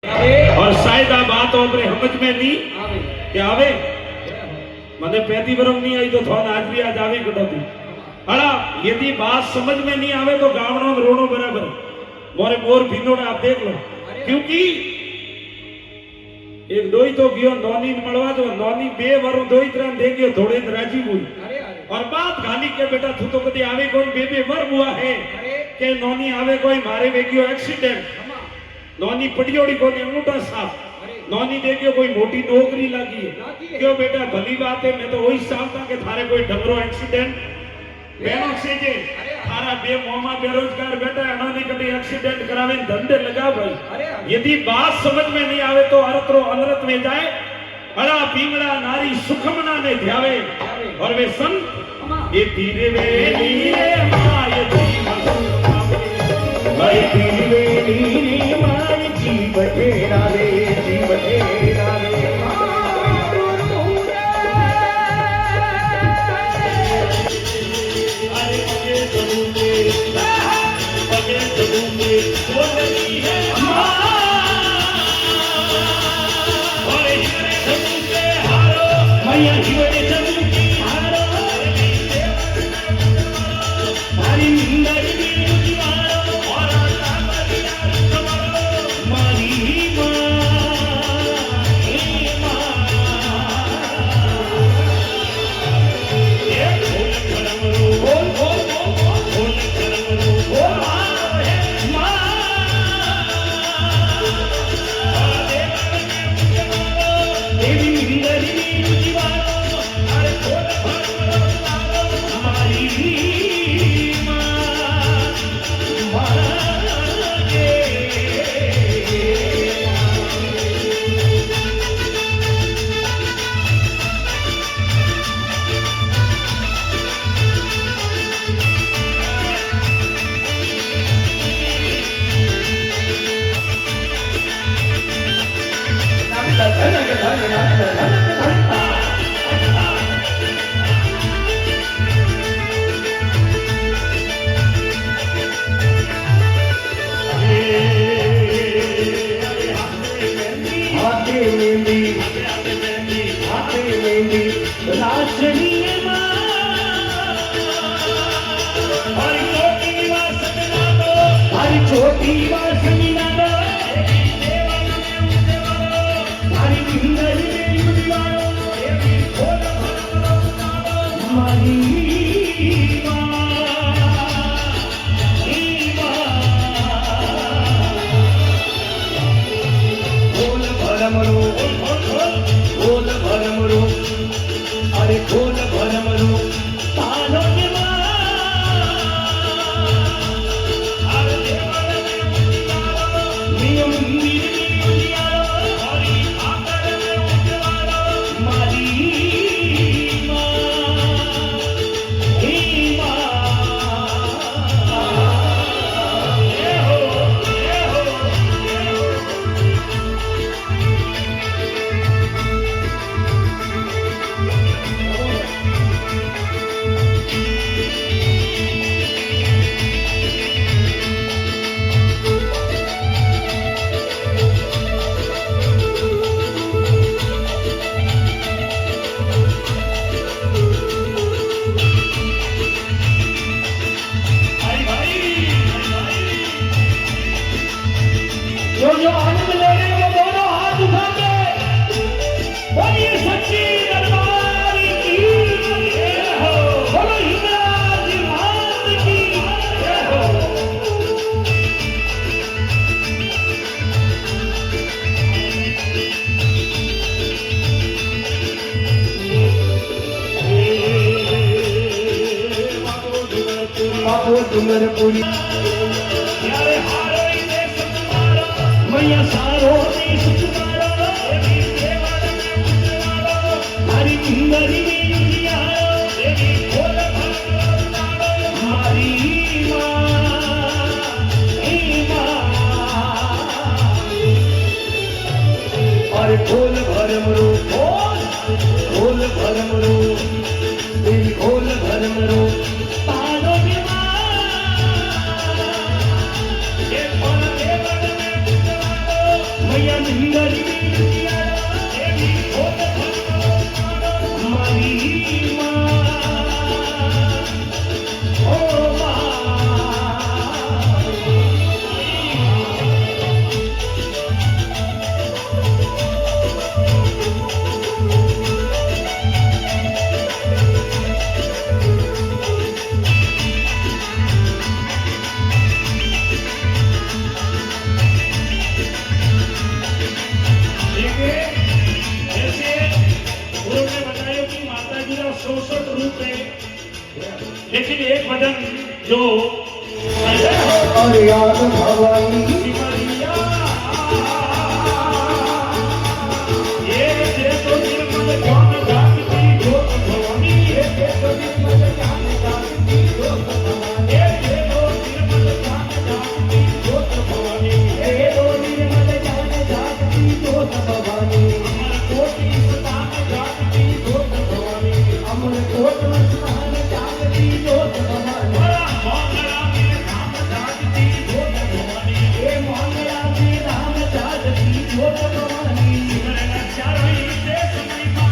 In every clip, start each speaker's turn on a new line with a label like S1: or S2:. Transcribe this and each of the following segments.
S1: और शायद आ बात अपने समझ में नहीं कि आवे मैंने पहली बार नहीं आई तो थोड़ा आज भी आज आवी कटोती हड़ा यदि बात समझ में नहीं आवे तो गावनो रोनो बराबर मोरे मोर भिनोड़ा आप देख लो क्योंकि एक दोई तो गयो नौनी मळवा तो नौनी बे वरु दोई तरह दे गयो थोड़े राजी हुई और बात घानी के बेटा तू तो कदी आवे कोई बे वर हुआ है के नौनी आवे कोई मारे वेगियो एक्सीडेंट नौनी पड़ियोड़ी कोनी अंगूठा साफ नौनी देखियो कोई मोटी नौकरी लगी है क्यों बेटा भली बात है मैं तो वही चाहता कि थारे कोई डंगरो एक्सीडेंट बेनो से जे थारा बे मोमा बेरोजगार बेटा अनानी कभी एक्सीडेंट करावे धंधे लगा भाई यदि बात समझ में नहीं आवे तो अरतरो अनरत में जाए हड़ा पींगड़ा नारी सुखमना ने ध्यावे और वे संत ये तीरे वे नीरे माय जीवन भाई तीरे वे नीरे माय जीवन तेरा रे जीवन तेरा रे
S2: डूंगरपुरी मैया सारो देश तुम्हारा हरी सुंदरी और खोल भरम रो खोल भरम रो देवी खोल भरम रो मैया सुंदरी देवी खोल भरमरो मारी मां ओ
S1: जैसे गुरु ने बताया कि माता जी का 64 रूप है, लेकिन एक भजन जो
S2: और याद भवानी
S1: सिमरिया, ये देखो निर्मल ज्ञान जागती ज्योत भवानी, ये देखो निर्मल ज्ञान जागती ज्योत भवानी, ये देखो निर्मल ज्ञान जागती ज्योत भवानी, ये देखो निर्मल ज्ञान जागती ज्योत भवानी, अमर कोट स्थान जागती ज्योत भवानी, बड़ा मंगला में धाम जागती ज्योत भवानी, हे मंगला में धाम जागती ज्योत भवानी, सिमरन चारों देश महिमा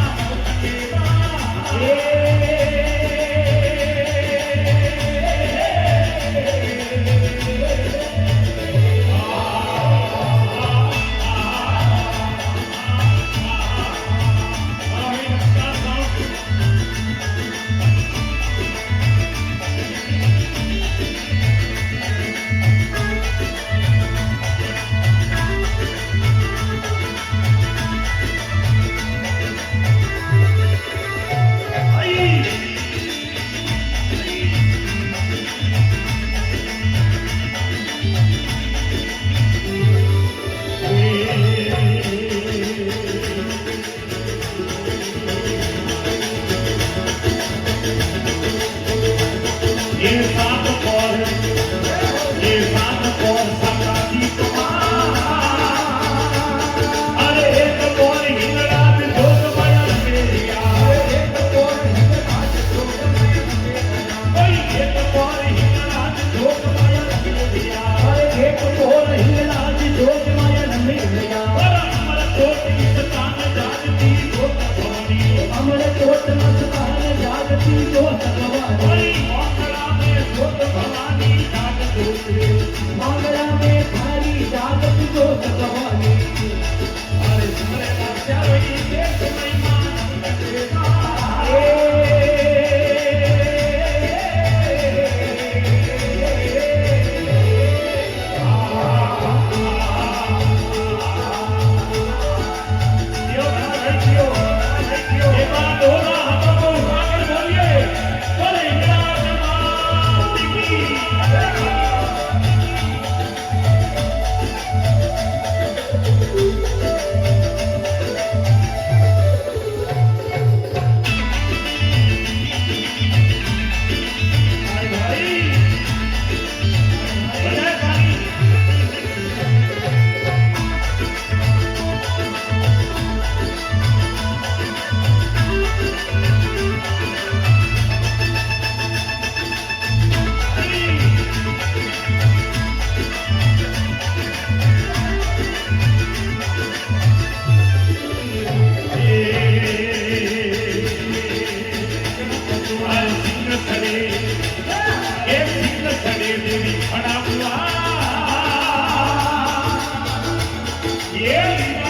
S1: Yeah.